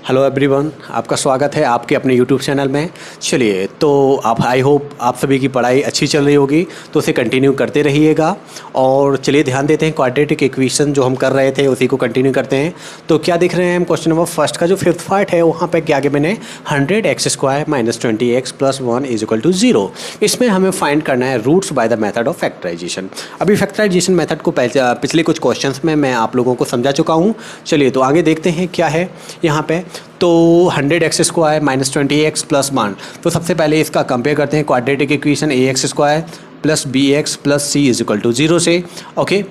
Hello everyone, आपका स्वागत है आपके अपने यूट्यूब चैनल में। चलिए, तो आप आई होप आप सभी की पढ़ाई अच्छी चल रही होगी, तो उसे कंटिन्यू करते रहिएगा। और चलिए ध्यान देते हैं, क्वाड्रेटिक इक्वेशन जो हम कर रहे थे उसी को कंटिन्यू करते हैं। तो क्या दिख रहे हैं हम, क्वेश्चन नंबर फर्स्ट का जो फिफ्थ पार्ट है वहाँ पे क्या आगे मैंने 100x² - 20x + 1 = 0। इसमें हमें फाइंड करना है roots by the method of factorization. अभी फैक्टराइजेशन मेथड को पिछले कुछ क्वेश्चन में मैं आप लोगों को समझा चुका हूँ। चलिए तो आगे देखते हैं क्या है यहाँ पे। तो 100x² - 20x + 1, तो सबसे पहले इसका कंपेयर करते हैं quadratic equation ax² + bx + c = 0 से। ओके,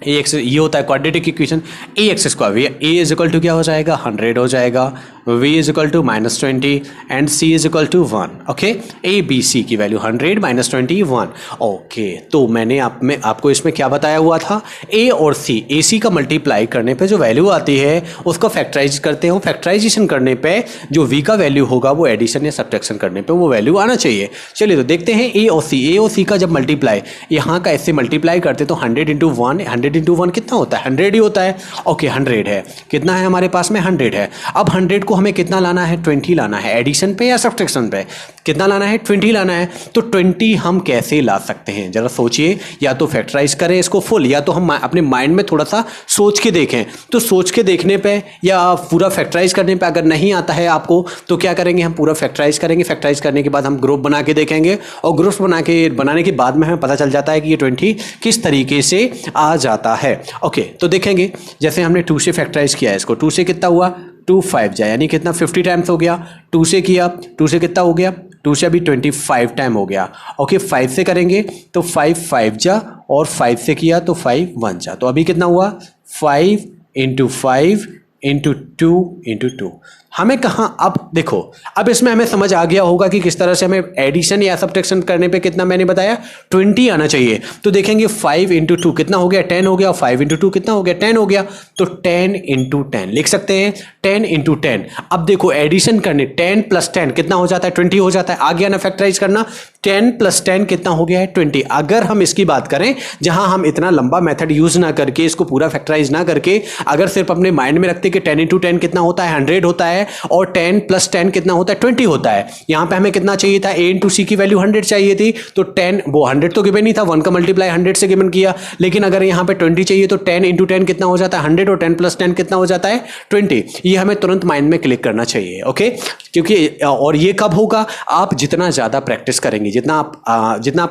ax ये होता है क्वाड्रेटिक इक्वेशन। ax² a = क्या हो जाएगा, 100 हो जाएगा, v = -20 and c = 1। Okay, a b c की वैल्यू 100 - 20 1। ओके, तो मैंने आपको इसमें क्या बताया हुआ था, a और c, ac का मल्टीप्लाई करने पे जो वैल्यू आती है उसको फैक्टराइज करते हो। फैक्टराइजेशन करने पे जो v का वैल्यू होगा वो एडिशन या सब्ट्रैक्शन करने पे वो वैल्यू आना चाहिए। चलिए तो देखते हैं a और c का जब मल्टीप्लाई यहाँ का इससे मल्टीप्लाई करते तो 100 × 1, 100 × 1 कितना होता है, 100 ही होता है। ओके, 100 है, कितना है हमारे पास में, 100 है। अब 100 को हमें कितना लाना है, 20 लाना है। एडिशन पे या सब्ट्रैक्शन पे कितना लाना है, 20 लाना है। तो 20 हम कैसे ला सकते हैं, जरा सोचिए। या तो फैक्टराइज करें इसको फुल, या तो हम अपने माइंड में थोड़ा सा सोच के देखें। तो सोच के देखने पे या पूरा फैक्टराइज करने पे अगर नहीं आता है आपको तो क्या करेंगे, हम पूरा फैक्टराइज करेंगे। फैक्टराइज करने के बाद हम ग्रुप बना के देखेंगे, और ग्रुप्स बनाने के बाद में हमें पता चल जाता है कि ये 20 किस तरीके से आ जाता है। ओके, तो देखेंगे जैसे हमने 2 से फैक्टराइज किया है इसको, 2 से कितना हुआ, 2 5 जा, यानी कितना 50 टाइम्स हो गया। 2 से किया, 2 से कितना हो गया, 2 से अभी 25 टाइम हो गया। ओके, 5 से करेंगे तो 5 5 जा, और 5 से किया तो 5 1 जा, तो अभी कितना हुआ, 5 × 5 × 2 × 2। हमें कहाँ, अब देखो, अब इसमें हमें समझ आ गया होगा कि किस तरह से हमें एडिशन या सब्ट्रैक्शन करने पे कितना मैंने बताया 20 आना चाहिए। तो देखेंगे 5 × 2 कितना हो गया, 10 हो गया, और 5 × 2 कितना हो गया, 10 हो गया। तो 10 × 10 लिख सकते हैं, 10 × 10। अब देखो एडिशन करने, 10 + 10 कितना हो जाता है, 20 हो जाता है। आ गया ना फैक्टराइज करना, 10 + 10 कितना हो गया है, 20। अगर हम इसकी बात करें जहां हम इतना लंबा मेथड यूज ना करके, इसको पूरा फैक्टराइज ना करके, अगर सिर्फ अपने माइंड में रखते कि 10 × 10 कितना होता है, 100 होता है, और 10 + 10 कितना होता है, 20 होता है। यहां पे हमें कितना चाहिए था, a × c की वैल्यू 100 चाहिए थी। तो 10, वो 100 तो गिवन नहीं था, 1 का मल्टीप्लाई 100 से गिवन किया। लेकिन अगर यहां पे 20 चाहिए तो 10 × 10 कितना हो जाता है, 100, और 10 + 10 कितना हो जाता है, 20। ये हमें तुरंत माइंड में क्लिक करना चाहिए। ओके, क्योंकि और ये कब होगा, आप जितना ज़्यादा प्रैक्टिस करेंगे, जितना आप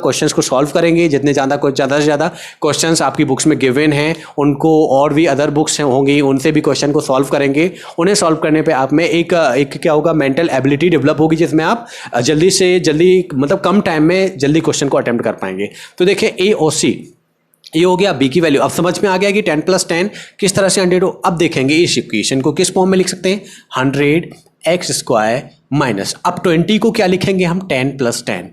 क्वेश्चंस को सॉल्व करेंगे, जितने ज़्यादा से ज़्यादा क्वेश्चंस आपकी बुक्स में गिवन हैं, उनको और भी अदर बुक्स होंगी उनसे भी क्वेश्चन को सॉल्व करेंगे। उन्हें सॉल्व करने पे आप में एक क्या होगा, मेंटल एबिलिटी डेवलप होगी, जिसमें आप जल्दी से जल्दी, मतलब कम टाइम में जल्दी क्वेश्चन को अटेम्प्ट कर पाएंगे। तो देखिए a और c, ये हो गया b की वैल्यू। अब समझ में आ गया कि 10 + 10 किस तरह से 100 हो। अब देखेंगे इस इक्वेशन को किस फॉर्म में लिख सकते हैं, 100x² माइनस, अब 20 को क्या लिखेंगे हम, 10 + 10,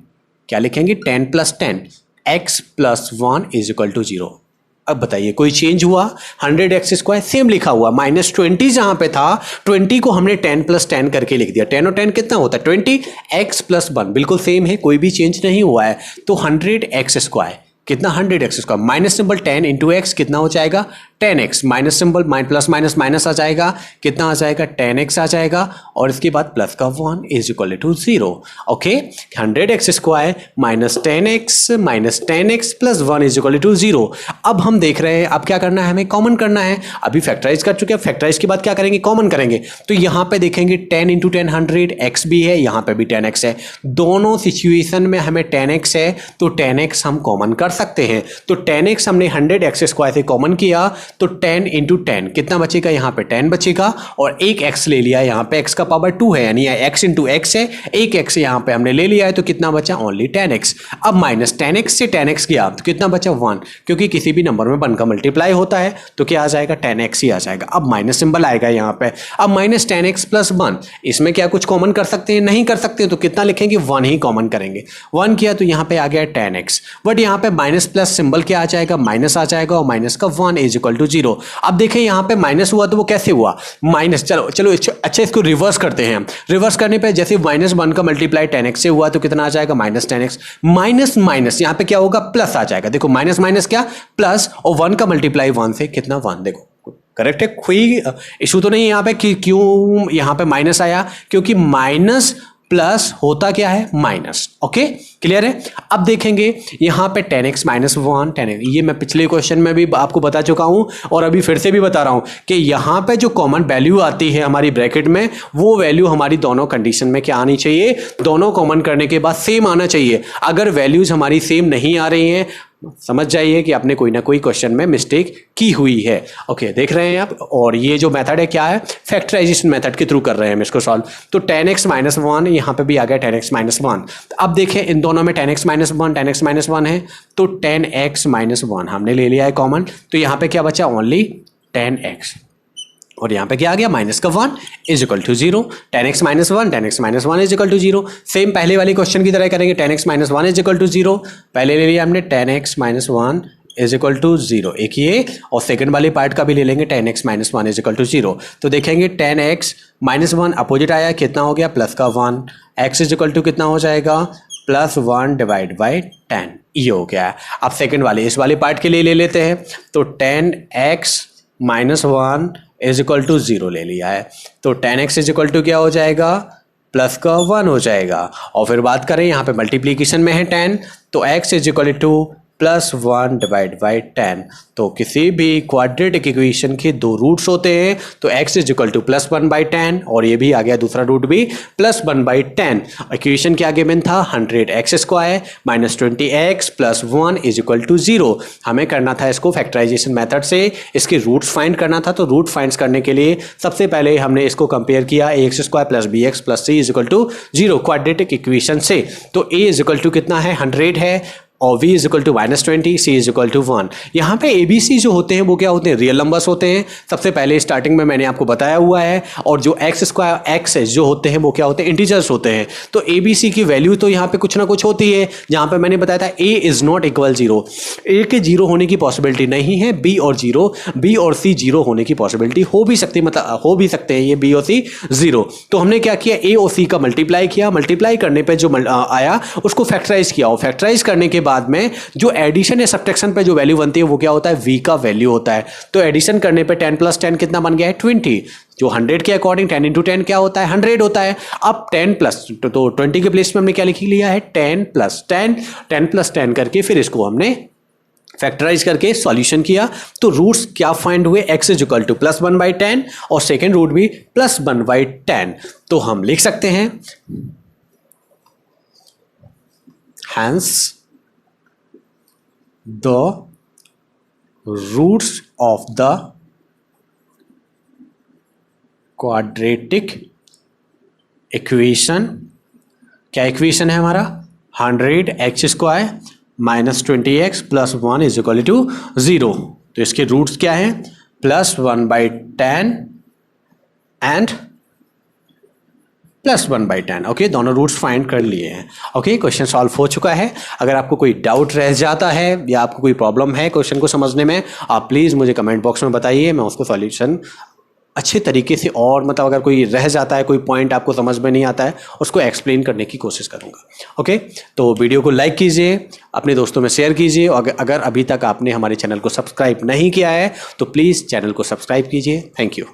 क्या लिखेंगे, 10 + 10 x + 1 = 0। अब बताइए कोई चेंज हुआ, 100x² सेम लिखा हुआ, -20 जहां पे था 20 को हमने 10 + 10 करके लिख दिया। 10 और 10 कितना होता है, 20, x + 1 बिल्कुल सेम है, कोई भी चेंज नहीं हुआ है। तो 100x² कितना, 100x², माइनस सिंबल 10 × x कितना हो जाएगा, 10x, minus symbol plus minus minus आ जाएगा, कितना आ जाएगा, 10x आ जाएगा, और इसके बाद प्लस का 1 = 0। Okay, 100x² - 10x + 1 = 0। अब हम देख रहे हैं, अब क्या करना है, हमें कॉमन करना है। अभी फैक्टराइज कर चुके हैं, फैक्टराइज के बाद क्या करेंगे, कॉमन करेंगे। तो यहाँ पे देखेंगे 10 × 10 100, x भी है, यहाँ पे भी 10x है। दोनों सिचुएशन में हमें 10x है, तो 10x हम कॉमन कर सकते हैं। तो 10x हमने 100x² से कॉमन किया, तो 10 × 10 कितना बचेगा, यहाँ पे 10 बचेगा, और एक x ले लिया, यहाँ पे x का पावर 2 है, यानी x × x है, एक x यहाँ पे हमने ले लिया है, तो कितना बचा, ओनली 10x। अब माइनस 10x से 10x गया तो कितना बचा, 1, क्योंकि किसी भी नंबर में 1 का मल्टीप्लाई होता है तो क्या आ जाएगा, 10x ही आ जाएगा। अब माइनस सिंबल आएगा यहाँ पे, अब -10x + 1, इसमें क्या कुछ कॉमन कर सकते हैं, नहीं कर सकते, तो कितना लिखेंगे, 1 ही कॉमन करेंगे। 1 किया तो यहाँ पे आ गया 10x, बट यहाँ पे माइनस प्लस सिंबल क्या आ जाएगा, माइनस आ जाएगा, और माइनस का 1 = 0। अब देखें यहाँ पे माइनस हुआ तो वो कैसे हुआ, माइनस, चलो अच्छा इसको रिवर्स करते हैं। रिवर्स करने पे जैसे -1 का मल्टीप्लाई 10x से हुआ तो कितना आ जाएगा, -10x, माइनस माइनस यहाँ पे क्या होगा, प्लस आ जाएगा। देखो माइनस माइनस क्या, प्लस, और 1 का मल्टीप्लाई 1 से कितना, 1, देखो करेक्ट है, कोई इशू तो नहीं है यहाँ पे कि क्यों यहाँ पे माइनस आया, क्योंकि माइनस प्लस होता क्या है माइनस। ओके क्लियर है। अब देखेंगे यहाँ पे 10x माइनस 1 10x, ये मैं पिछले क्वेश्चन में भी आपको बता चुका हूं और अभी फिर से भी बता रहा हूं कि यहाँ पे जो कॉमन वैल्यू आती है हमारी ब्रैकेट में, वो वैल्यू हमारी दोनों कंडीशन में क्या आनी चाहिए, दोनों कॉमन करने के बाद सेम आना चाहिए। अगर वैल्यूज हमारी सेम नहीं आ रही हैं, समझ जाइए कि आपने कोई ना कोई क्वेश्चन में मिस्टेक की हुई है। ओके देख रहे हैं आप। और ये जो मेथड है क्या है, फैक्टराइजेशन मेथड के थ्रू कर रहे हैं हम इसको सॉल्व। तो 10x माइनस 1 यहाँ पे भी आ गया 10x माइनस 1। अब देखें इन दोनों में 10x माइनस 1 10x माइनस 1 है, तो 10x माइनस 1 हमने ले लिया है कॉमन। तो यहाँ पे क्या बचा, ओनली 10x, और यहाँ पे क्या आ गया माइनस का 1 is equal to 0। 10x minus 1 10x minus 1 is equal to 0। Same पहले वाले क्वेश्चन की तरह करेंगे, 10x minus 1 is equal to 0, पहले ले लिया हमने 10x minus 1 is equal to 0, एक ये, और सेकंड वाले पार्ट का भी ले लेंगे 10x minus 1 is equal to 0। तो देखेंगे 10x माइनस 1 अपोजिट आया, कितना हो गया प्लस का 1, x इज इक्वल टू कितना हो जाएगा प्लस 1 डिवाइड बाई 10, ये हो गया। अब सेकंड वाले इस वाले पार्ट के लिए ले लेते हैं, तो 10x minus 1 is equal to 0 ले लिया है, तो 10x इज इक्वल टू क्या हो जाएगा प्लस का 1 हो जाएगा। और फिर बात करें यहाँ पे मल्टीप्लीकेशन में है 10, तो x is equal to plus 1 divide by 10। तो किसी भी क्वाड्रेटिक इक्वेशन के दो रूट्स होते हैं, तो x is equal to plus 1 by 10, और ये भी आ गया दूसरा रूट भी प्लस 1 बाई 10। इक्वेशन क्या गिवन था 100x square minus 20x plus 1 is equal to 0। हमें करना था इसको फैक्टराइजेशन मेथड से इसके रूट्स फाइंड करना था। तो रूट फाइंड करने के लिए सबसे पहले हमने इसको कंपेयर किया ax square plus bx plus c is equal to 0 quadratic equation से। तो a इज इक्वल टू कितना है 100 है, और v is equal to minus 20, c is equal to 1। यहाँ पे ABC जो होते हैं वो क्या होते हैं, रियल नंबर्स होते हैं। सबसे पहले स्टार्टिंग में मैंने आपको बताया हुआ है। और जो x स्क्वायर x जो होते हैं वो क्या होते हैं, इंटीजर्स होते हैं। तो ABC की वैल्यू तो यहाँ पे कुछ ना कुछ होती है। जहाँ पे मैंने बताया था a is not equal 0, a के 0 होने की पॉसिबिलिटी नहीं है, b और c 0 होने की पॉसिबिलिटी हो भी सकती है, मतलब हो भी सकते हैं ये b और c 0। तो हमने क्या किया, a और c का मल्टीप्लाई किया, मल्टीप्लाई करने पर जो आया उसको फैक्टराइज किया, और फैक्टराइज करने के बाद में जो एडिशन या सब्ट्रैक्शन पे जो वैल्यू बनती है वो क्या होता है, v का वैल्यू होता है। तो एडिशन करने पे 10 प्लस 10 कितना बन गया है 20, जो 100 के अकॉर्डिंग 10 इंटू 10 क्या होता है 100 होता है। अब 10 प्लस तो 20 के प्लेस में हमने क्या लिख लिया है 10 प्लस 10 करके फिर इसको हमने फैक्टराइज करके सॉल्यूशन किया। तो रूट्स क्या फाइंड हुए, x is equal to plus 1 by 10 और सेकेंड रूट भी प्लस 1 बाई 10। तो हम लिख सकते हैं hence the roots of the quadratic equation, क्या इक्वेशन है हमारा 100x square minus 20x plus 1 is equal to 0। तो इसके रूट्स क्या हैं plus 1 by 10 and plus 1 by 10। Okay दोनों रूट्स फाइंड कर लिए हैं। ओके क्वेश्चन सॉल्व हो चुका है। अगर आपको कोई डाउट रह जाता है या आपको कोई प्रॉब्लम है क्वेश्चन को समझने में, आप प्लीज़ मुझे कमेंट बॉक्स में बताइए, मैं उसको सॉल्यूशन अच्छे तरीके से, और मतलब अगर कोई रह जाता है, कोई पॉइंट आपको समझ में नहीं आता है, उसको एक्सप्लेन करने की कोशिश करूँगा। ओके तो वीडियो को लाइक कीजिए, अपने दोस्तों में शेयर कीजिए, और अगर अभी तक आपने हमारे चैनल को सब्सक्राइब नहीं किया है तो प्लीज़ चैनल को सब्सक्राइब कीजिए। Thank you.